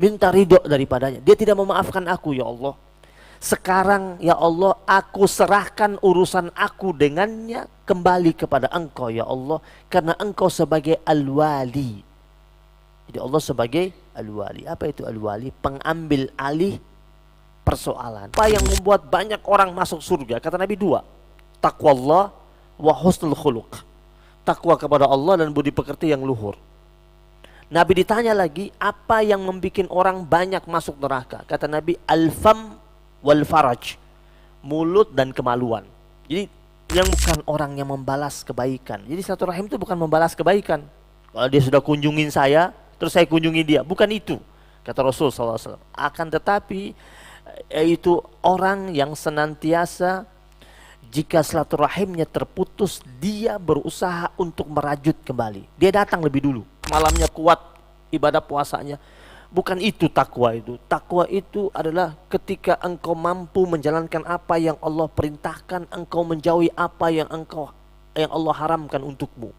minta ridho daripadanya. Dia tidak memaafkan aku ya Allah. Sekarang ya Allah, aku serahkan urusan aku dengannya kembali kepada Engkau ya Allah, karena Engkau sebagai Al-Wali. Jadi Allah sebagai Al-Wali. Apa itu Al-Wali? Pengambil alih persoalan. Apa yang membuat banyak orang masuk surga? Kata Nabi dua. Taqwallah wa husnul khuluq. Takwa kepada Allah dan budi pekerti yang luhur. Nabi ditanya lagi, apa yang membuat orang banyak masuk neraka? Kata Nabi, al-fam wal faraj, mulut dan kemaluan. Jadi yang bukan orang yang membalas kebaikan. Jadi silaturahim itu bukan membalas kebaikan. Kalau dia sudah kunjungin saya, terus saya kunjungi dia, bukan itu. Kata Rasul SAW. Akan tetapi yaitu orang yang senantiasa jika silaturahimnya terputus, dia berusaha untuk merajut kembali. Dia datang lebih dulu, malamnya kuat ibadah puasanya. Bukan itu takwa itu. Takwa itu adalah ketika engkau mampu menjalankan apa yang Allah perintahkan, engkau menjauhi apa yang Allah haramkan untukmu.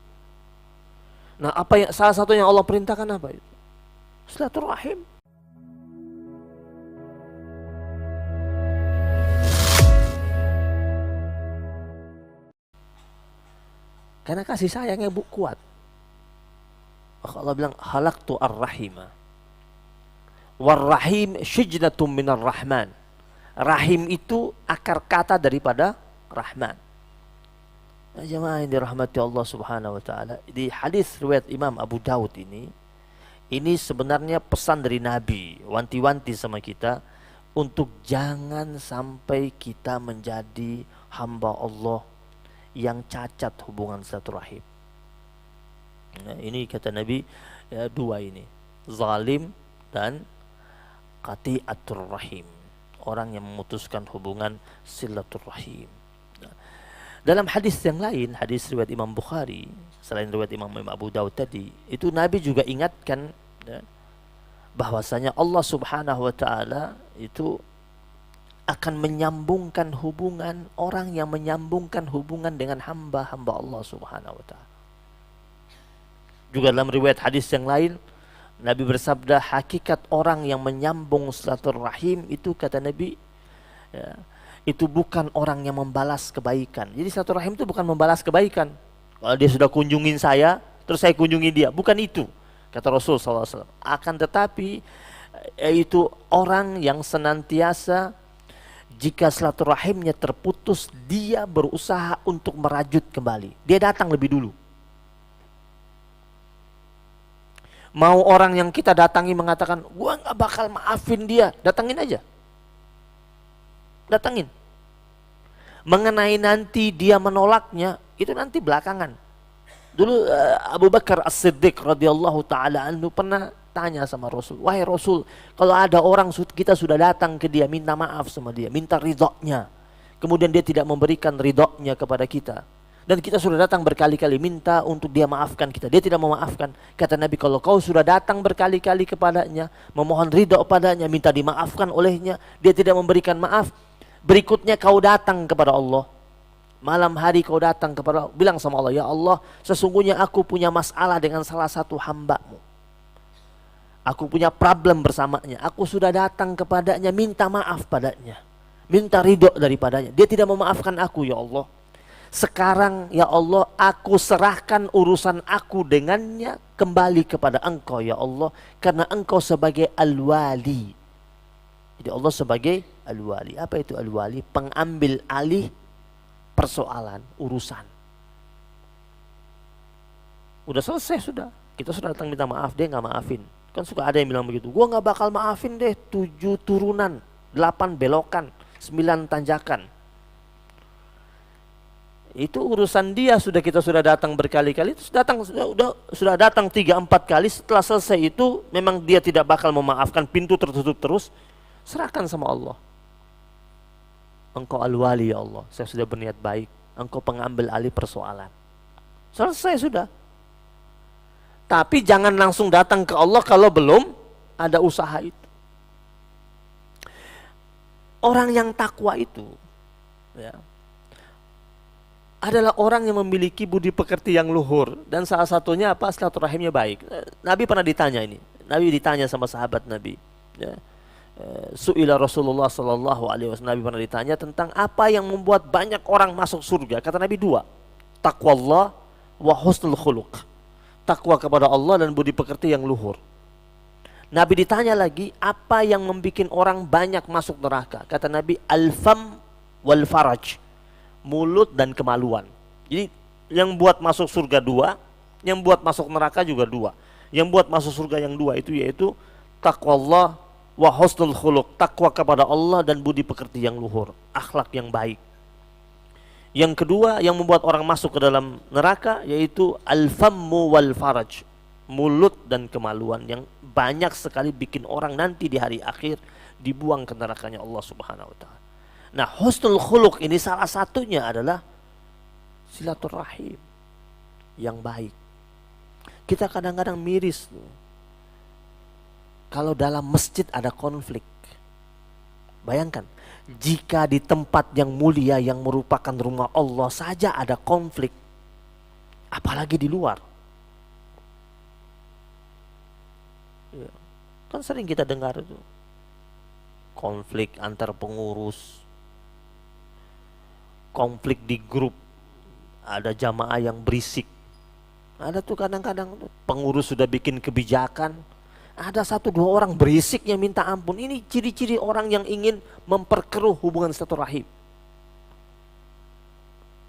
Nah, salah satu yang Allah perintahkan apa itu? Silaturahim. Karena kasih sayangnya kuat. Allah bilang halaktu ar-rahimah. Warrahim syijnatum minar rahman. Rahim itu akar kata daripada rahman. Nah, jemaah yang dirahmati Allah Subhanahu wa taala, di hadis riwayat Imam Abu Daud ini sebenarnya pesan dari Nabi, wanti-wanti sama kita untuk jangan sampai kita menjadi hamba Allah yang cacat hubungan silaturahim. Nah, ini kata Nabi ya, dua ini, zalim dan qati'atur rahim, orang yang memutuskan hubungan silaturahim. Nah, dalam hadis yang lain, hadis riwayat Imam Bukhari, selain riwayat Imam Abu Daud tadi, itu Nabi juga ingatkan ya, bahwasanya Allah Subhanahu wa taala itu akan menyambungkan hubungan, orang yang menyambungkan hubungan dengan hamba-hamba Allah Subhanahu wa taala. Juga dalam riwayat hadis yang lain, Nabi bersabda, hakikat orang yang menyambung silaturahim itu, kata Nabi ya, itu bukan orang yang membalas kebaikan. Jadi silaturahim itu bukan membalas kebaikan. Kalau dia sudah kunjungin saya, terus saya kunjungi dia, bukan itu. Kata Rasul SAW. Akan tetapi yaitu orang yang senantiasa jika silaturahimnya terputus, dia berusaha untuk merajut kembali. Dia datang lebih dulu. Mau orang yang kita datangi mengatakan, gua gak bakal maafin dia, datangin aja. Datangin. Mengenai nanti dia menolaknya, itu nanti belakangan. Dulu Abu Bakar As-Siddiq radhiyallahu ta'ala anhu pernah tanya sama Rasul, wahai Rasul, kalau ada orang kita sudah datang ke dia, minta maaf sama dia, minta ridhonya, kemudian dia tidak memberikan ridhonya kepada kita, dan kita sudah datang berkali-kali minta untuk dia maafkan kita, dia tidak memaafkan. Kata Nabi, kalau kau sudah datang berkali-kali kepadanya, memohon ridho padanya, minta dimaafkan olehnya, dia tidak memberikan maaf, berikutnya kau datang kepada Allah, malam hari kau datang kepada Allah, bilang sama Allah, ya Allah, sesungguhnya aku punya masalah dengan salah satu hambamu, aku punya problem bersamanya, aku sudah datang kepadanya, minta maaf padanya, minta ridho daripadanya, dia tidak memaafkan aku ya Allah. Sekarang ya Allah, aku serahkan urusan aku dengannya kembali kepada Engkau ya Allah, karena Engkau sebagai Al-Wali. Jadi Allah sebagai Al-Wali. Apa itu Al-Wali? Pengambil alih persoalan, urusan. Udah selesai sudah. Kita sudah datang minta maaf, dia nggak maafin. Kan suka ada yang bilang begitu, gua nggak bakal maafin deh, 7 turunan, 8 belokan, 9 tanjakan. Itu urusan dia, kita sudah datang berkali-kali, sudah datang 3-4 kali, setelah selesai itu memang dia tidak bakal memaafkan, pintu tertutup terus, serahkan sama Allah. Engkau Al-Wali ya Allah, saya sudah berniat baik, Engkau pengambil alih persoalan. Selesai sudah. Tapi jangan langsung datang ke Allah kalau belum ada usaha itu. Orang yang takwa itu ya, adalah orang yang memiliki budi pekerti yang luhur, dan salah satunya apa? Silaturahimnya baik. Nabi pernah ditanya ini. Nabi ditanya sama sahabat Nabi, Ya. Su'ila Rasulullah sallallahu alaihi wasallam, Nabi pernah ditanya tentang apa yang membuat banyak orang masuk surga. Kata Nabi dua, taqwallah wa husnul khuluq. Takwa kepada Allah dan budi pekerti yang luhur. Nabi ditanya lagi, apa yang membuat orang banyak masuk neraka? Kata Nabi, al-fam wal faraj, mulut dan kemaluan. Jadi yang buat masuk surga dua, yang buat masuk neraka juga dua. Yang buat masuk surga yang dua itu yaitu taqwallah wa husnul khuluq, takwa kepada Allah dan budi pekerti yang luhur, akhlak yang baik. Yang kedua yang membuat orang masuk ke dalam neraka yaitu al-fammu wal faraj, mulut dan kemaluan yang banyak sekali bikin orang nanti di hari akhir dibuang ke nerakanya Allah Subhanahu wa taala. Nah, husnul khuluq ini salah satunya adalah silaturahim yang baik. Kita kadang-kadang miris tuh. Kalau dalam masjid ada konflik. Bayangkan, jika di tempat yang mulia yang merupakan rumah Allah saja ada konflik, apalagi di luar. Ya, kan sering kita dengar itu. Konflik antar pengurus, konflik di grup, ada jamaah yang berisik. Ada tuh kadang-kadang pengurus sudah bikin kebijakan, ada satu dua orang berisik yang minta ampun. Ini ciri-ciri orang yang ingin memperkeruh hubungan silaturahim.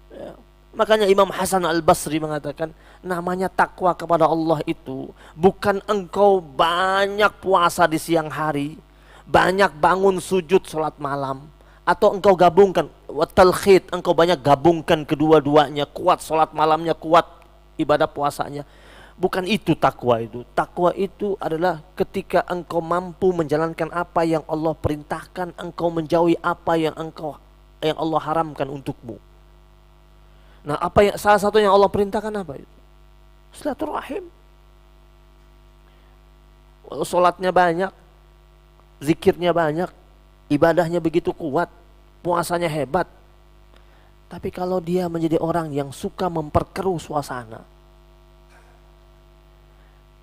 Ya. Makanya Imam Hasan Al-Basri mengatakan, namanya takwa kepada Allah itu bukan engkau banyak puasa di siang hari, banyak bangun sujud sholat malam, atau engkau gabungkan watalkhid, engkau banyak gabungkan kedua-duanya, kuat sholat malamnya, kuat ibadah puasanya. Bukan itu takwa itu. Takwa itu adalah ketika engkau mampu menjalankan apa yang Allah perintahkan, engkau menjauhi apa yang Allah haramkan untukmu. Nah, apa yang salah satu yang Allah perintahkan apa itu? Silaturahim. Salatnya banyak, zikirnya banyak, ibadahnya begitu kuat, puasanya hebat. Tapi kalau dia menjadi orang yang suka memperkeruh suasana,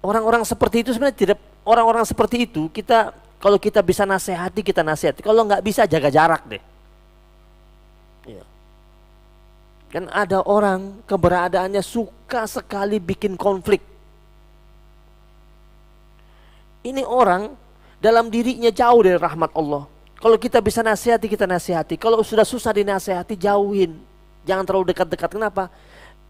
orang-orang seperti itu sebenarnya tidak, orang-orang seperti itu kita, kalau kita bisa nasihati kita nasihati, kalau nggak bisa jaga jarak deh. Ya. Kan ada orang keberadaannya suka sekali bikin konflik. Ini orang dalam dirinya jauh dari rahmat Allah. Kalau kita bisa nasihati kita nasihati, kalau sudah susah dinasihati jauhin, jangan terlalu dekat-dekat. Kenapa?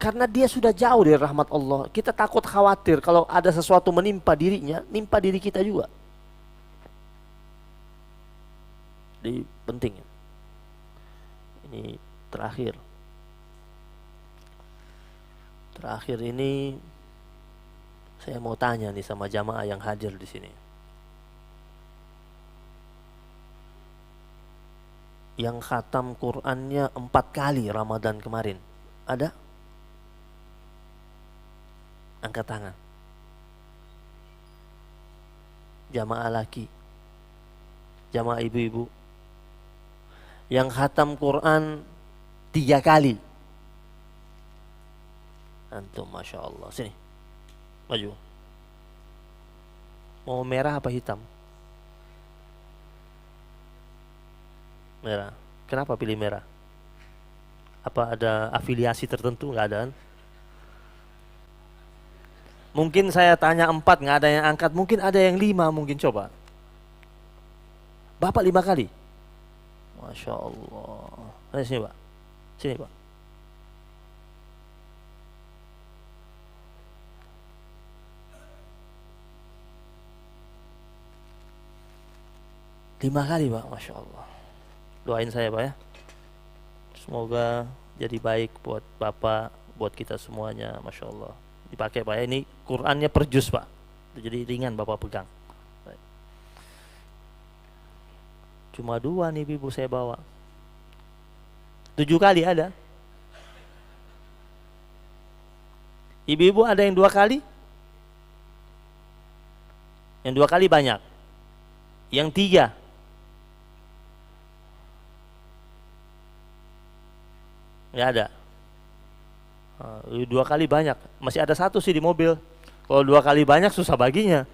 Karena dia sudah jauh dari rahmat Allah. Kita takut khawatir kalau ada sesuatu menimpa dirinya, nimpa diri kita juga. Jadi penting. Ini terakhir. Terakhir ini saya mau tanya nih sama jamaah yang hadir di sini. Yang khatam Qur'annya 4 kali Ramadan kemarin, ada? Angkat tangan. Jamaah laki, jamaah ibu-ibu. Yang khatam Quran 3 kali. Antum Masya Allah. Sini, maju. Mau merah apa hitam? Merah. Kenapa pilih merah? Apa ada afiliasi tertentu? Nggak ada kan? Mungkin saya tanya 4 nggak ada yang angkat, mungkin ada yang 5 mungkin, coba. Bapak 5 kali. Masya Allah. Ayo sini Pak. Sini Pak. Lima kali Pak, Masya Allah. Doain saya Pak ya. Semoga jadi baik buat Bapak, buat kita semuanya, Masya Allah. Dipakai Pak ya, ini Qurannya per juz Pak, jadi ringan Bapak pegang. Cuma 2 nih ibu saya bawa. 7 kali ada. Ibu-ibu ada yang 2 kali? Yang 2 kali banyak. Yang 3? Nggak ada. 2 kali banyak. Masih ada 1 sih di mobil. Kalau 2 kali banyak susah baginya.